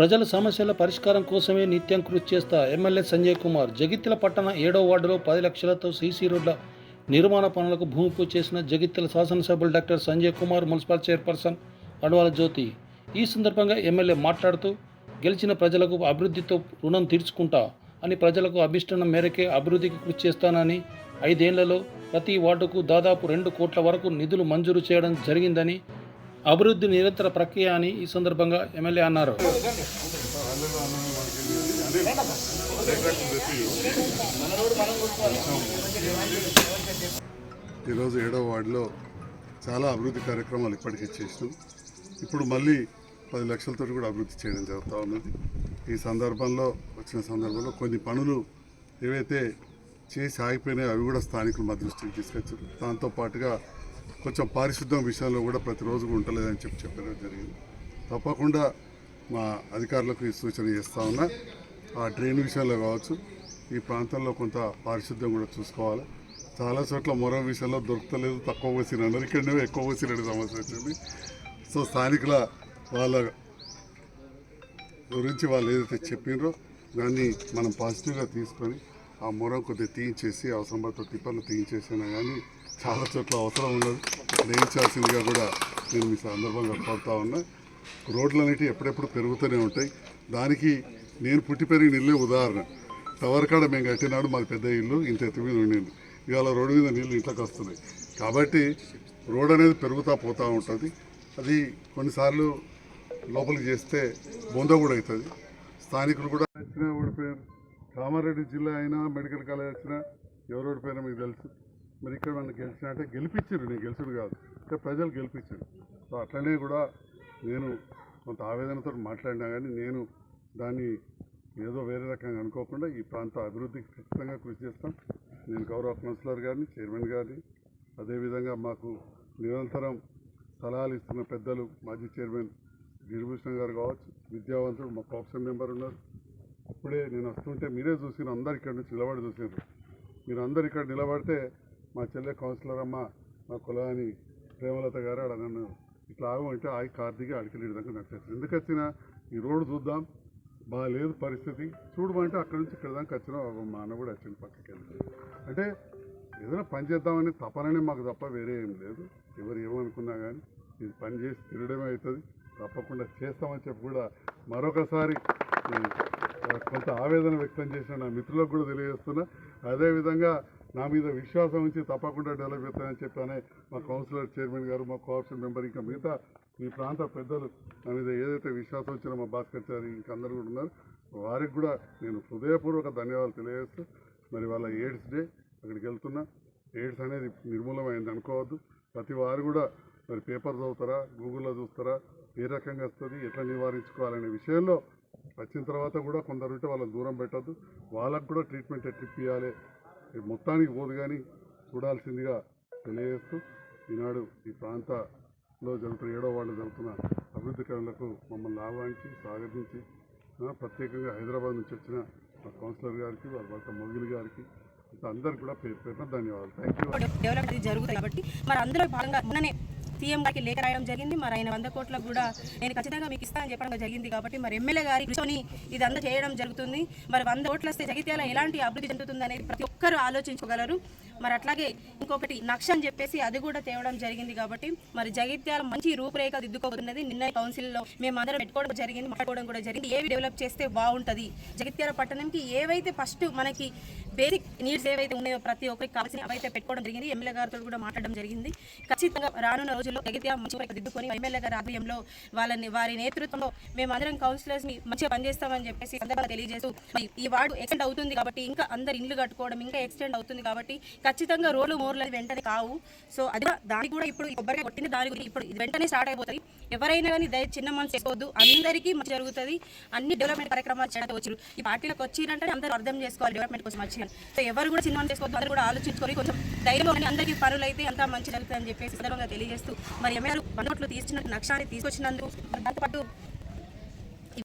ప్రజల సమస్యల పరిష్కారం కోసమే నిత్యం కృషి చేస్తా ఎమ్మెల్యే సంజయ్ కుమార్. జగిత్యాల పట్టణ 7వ వార్డులో 10 లక్షలతో సీసీ రోడ్ల నిర్మాణ పనులకు భూమి పూజ చేసిన జగిత్యాల శాసనసభ్యులు doctor Sanjay Kumar, municipal chairperson Adavala Jyothi. ఈ సందర్భంగా ఎమ్మెల్యే మాట్లాడుతూ, గెలిచిన ప్రజలకు అభివృద్ధితో రుణం తీర్చుకుంటా అని, ప్రజలకు అభిష్టం మేరకే అభివృద్ధికి కృషి చేస్తానని, 5 ఏళ్లలో ప్రతి వార్డుకు దాదాపు 2 కోట్ల వరకు నిధులు మంజూరు చేయడం జరిగిందని, అభివృద్ధి నిరంతర ప్రక్రియ అని ఈ సందర్భంగా ఎమ్మెల్యే అన్నారు. ఈరోజు 7వ వార్డులో చాలా అభివృద్ధి కార్యక్రమాలు ఇప్పటికే చేసినాం. ఇప్పుడు మళ్ళీ 10 లక్షలతో కూడా అభివృద్ధి చేయడం జరుగుతూ ఉన్నది. ఈ సందర్భంలో కొన్ని పనులు ఏవైతే చేసి ఆగిపోయినాయో అవి కూడా స్థానికులు మా దృష్టికి తీసుకొచ్చారు. దాంతోపాటుగా కొంచెం పారిశుద్ధ్యం విషయంలో కూడా ప్రతిరోజు ఉండలేదని చెప్పడం జరిగింది. తప్పకుండా మా అధికారులకు ఈ సూచన చేస్తూ ఉన్నా. ఆ డ్రైన్ విషయంలో కావచ్చు, ఈ ప్రాంతంలో కొంత పారిశుద్ధ్యం కూడా చూసుకోవాలి. చాలా చోట్ల మరో విషయంలో దొరకలేదు, తక్కువ పోసిన అన్నారు, ఇక్కడనే ఎక్కువ పోసిన సమస్య వచ్చింది. సో స్థానికుల వాళ్ళ గురించి వాళ్ళు ఏదైతే చెప్పినరో దాన్ని మనం పాజిటివ్గా తీసుకొని ఆ మొరం కొద్దిగా తీయించేసి, అవసరం పడితే టిప్పర్లు తీయించేసినా కానీ చాలా చోట్ల అవసరం ఉన్నది, వేయించాల్సిందిగా కూడా నేను మీ సందర్భంగా కోరుతా ఉన్నా. రోడ్లు అనేవి ఎప్పుడెప్పుడు పెరుగుతూనే ఉంటాయి. దానికి నేను పుట్టి పెరిగిన ఇల్లే ఉదాహరణ. టవర్కాడ మేము కట్టినాడు, మాది పెద్ద ఇల్లు, ఇంత ఎత్తు మీద ఉండింది. ఇవాళ రోడ్డు మీద నీళ్ళు ఇంట్లోకి వస్తున్నాయి. కాబట్టి రోడ్ అనేది పెరుగుతూ పోతూ ఉంటుంది. అది కొన్నిసార్లు లోపలికి చేస్తే బొంద కూడా అవుతుంది. స్థానికులు కూడా వచ్చినా ఓడిపోయారు. కామారెడ్డి జిల్లా అయినా, మెడికల్ కాలేజ్ వచ్చినా ఎవరు ఓడిపోయినా మీకు తెలుసు. మరి ఇక్కడ నన్ను గెలిచినా అంటే గెలిపించారు, నేను గెలిచుడు కాదు, ఇక్కడ ప్రజలు గెలిపించారు. సో అట్లనే కూడా నేను కొంత ఆవేదనతో మాట్లాడినా కానీ నేను దాన్ని ఏదో వేరే రకంగా అనుకోకుండా ఈ ప్రాంత అభివృద్ధికి ఖచ్చితంగా కృషి చేస్తాం. నేను గౌరవ కౌన్సిలర్ గారిని, చైర్మన్ గారిని, అదేవిధంగా మాకు నిరంతరం సలహాలు ఇస్తున్న పెద్దలు, మాజీ చైర్మన్ గిరిభూషణ్ గారు కావచ్చు, విద్యావంతుడు మా కోఆప్షన్ మెంబర్ ఉన్నారు. అప్పుడే నేను వస్తుంటే మీరే చూసిన, అందరు ఇక్కడ నుంచి నిలబడి చూసారు. మీరు అందరు ఇక్కడ నిలబడితే మా చెల్లె కౌన్సిలర్ అమ్మ, మా కులాని ప్రేమలత గారు అక్కడ నన్ను ఇట్లా ఆగమంటే ఆగి కార్ దిగి అడిగిన విధంగా నడిచేస్తారు. ఎందుకు వచ్చినా ఈ రోడ్డు చూద్దాం, బాగాలేదు పరిస్థితి చూడమంటే అక్కడి నుంచి ఇక్కడ దాకా వచ్చినా మా అన్న కూడా వచ్చింది పక్కకి వెళ్ళి. అంటే ఏదైనా పని చేద్దామని తపననే మాకు తప్ప వేరే ఏం లేదు. ఎవరు ఏమనుకున్నా కానీ ఇది పని చేసి తిరగడమే అవుతుంది. తప్పకుండా చేస్తామని చెప్పి కూడా మరొకసారి కొంత ఆవేదన వ్యక్తం చేసిన నా మిత్రులకు కూడా తెలియజేస్తున్నా. అదేవిధంగా నా మీద విశ్వాసం ఉంచి తప్పకుండా డెవలప్ అవుతాయని చెప్పానే మా కౌన్సిలర్, చైర్మన్ గారు, మా కోఆప్షన్ మెంబర్, ఇంకా మిగతా ఈ ప్రాంత పెద్దలు నా మీద ఏదైతే విశ్వాసం వచ్చినా మా భాస్కర్ చారి ఇంకా అందరూ కూడా ఉన్నారు. వారికి కూడా నేను హృదయపూర్వక ధన్యవాదాలు తెలియజేస్తూ, మరి వాళ్ళ ఎయిడ్స్ డే అక్కడికి వెళ్తున్నా. ఎయిడ్స్ అనేది నిర్మూలమైంది అనుకోవద్దు. ప్రతి వారు కూడా మరి పేపర్ చదువుతారా, గూగుల్లో చూస్తారా, ఏ రకంగా వస్తుంది, ఎట్లా నివారించుకోవాలనే విషయంలో వచ్చిన తర్వాత కూడా కొందరు ఉంటే వాళ్ళని దూరం పెట్టద్దు. వాళ్ళకు కూడా ట్రీట్మెంట్ ఎట్లా ఇవ్వాలి మొత్తానికి పోదు కానీ చూడాల్సిందిగా తెలియజేస్తూ, ఈనాడు ఈ ప్రాంతంలో జరుగుతున్న 7వ వార్డులో జరుగుతున్న అభివృద్ధి కార్యాలకు మమ్మల్ని ఆహ్వానించి స్వాగతించి, ప్రత్యేకంగా హైదరాబాద్ నుంచి వచ్చిన మా కౌన్సిలర్ గారికి, వాళ్ళ భర్త మొగిలి గారికి, అందరికి కూడా పేరు పేరున ధన్యవాదాలు. Thank you. డెవలప్మెంట్ జరుగుతుంది కాబట్టి మరి అందరూ భాగంగా మొన్ననే సీఎం గారికి లేఖ రాయడం జరిగింది. మరి ఆయన 100 కోట్లకు కూడా నేను ఖచ్చితంగా మీకు ఇస్తానని చెప్పడం జరిగింది. కాబట్టి మరి ఎమ్మెల్యే గారి కూర్చొని ఇదంతా చేయడం జరుగుతుంది. మరి 100 కోట్లు వస్తే జగిత్యాల ఎలాంటి అభివృద్ధి చెందుతుంది అనేది ప్రతి ఒక్కరూ ఆలోచించగలరు. మరి అట్లాగే ఇంకొకటి నక్ష అని చెప్పేసి అది కూడా తేవడం జరిగింది. కాబట్టి మరి జగిత్యాల మంచి రూపురేఖ దిద్దుకోబోతున్నది. నిన్న కౌన్సిల్లో మేము అందరం పెట్టుకోవడం జరిగింది, మాట్లాడుకోవడం కూడా జరిగింది. ఏవి డెవలప్ చేస్తే బాగుంటుంది, జగిత్యాల పట్టణంకి ఏవైతే ఫస్ట్ మనకి బేసిక్ నీడ్స్ ఏవైతే ఉన్నాయో ప్రతి ఒక్కరికి కావాల్సిన అవైతే పెట్టుకోవడం జరిగింది. ఎమ్మెల్యే గారితో కూడా మాట్లాడడం జరిగింది. ఖచ్చితంగా రానున్న రోజుల్లో జగిత్యాల మంచి దిద్దుకొని ఎమ్మెల్యే గారి ఆధ్వర్యంలో వారి నేతృత్వంలో మేము అందరం కౌన్సిలర్స్ని మంచిగా పనిచేస్తామని చెప్పేసి సందర్భంగా తెలియజేస్తూ, ఈ వార్డు ఎక్స్టెండ్ అవుతుంది కాబట్టి ఇంకా అందరు ఇండ్లు కట్టుకోవడం ఇంకా ఎక్స్టెండ్ అవుతుంది కాబట్టి ఖచ్చితంగా రోడ్లు మోర్లు వెంటనే కావు. సో అది దానికి కూడా ఇప్పుడు కొబ్బరిగా కొట్టిన దాని గురించి ఇప్పుడు ఇది వెంటనే స్టార్ట్ అయిపోతుంది. ఎవరైనా కానీ చిన్న మనసు చేసుకోవద్దు, అందరికీ మంచి జరుగుతుంది. అన్ని డెవలప్మెంట్ కార్యక్రమాలు చేయడం వచ్చారు. ఈ పార్టీలకు వచ్చిరంటే అందరూ అర్థం చేసుకోవాలి డెవలప్మెంట్ కోసం వచ్చి. సో ఎవరు కూడా చిన్న మనసు చేసుకోవద్దు, అందరూ కూడా ఆలోచించుకొని కొంచెం ధైర్యంలో అందరికీ పనులు అయితే అంతా మంచి జరుగుతుందని చెప్పేసి సందర్భంగా తెలియజేస్తూ, మరి ఎమ్మెల్యేలు 100 కోట్లు తీసుకున్న నక్షాన్ని తీసుకొచ్చినందుకు దాంతోపాటు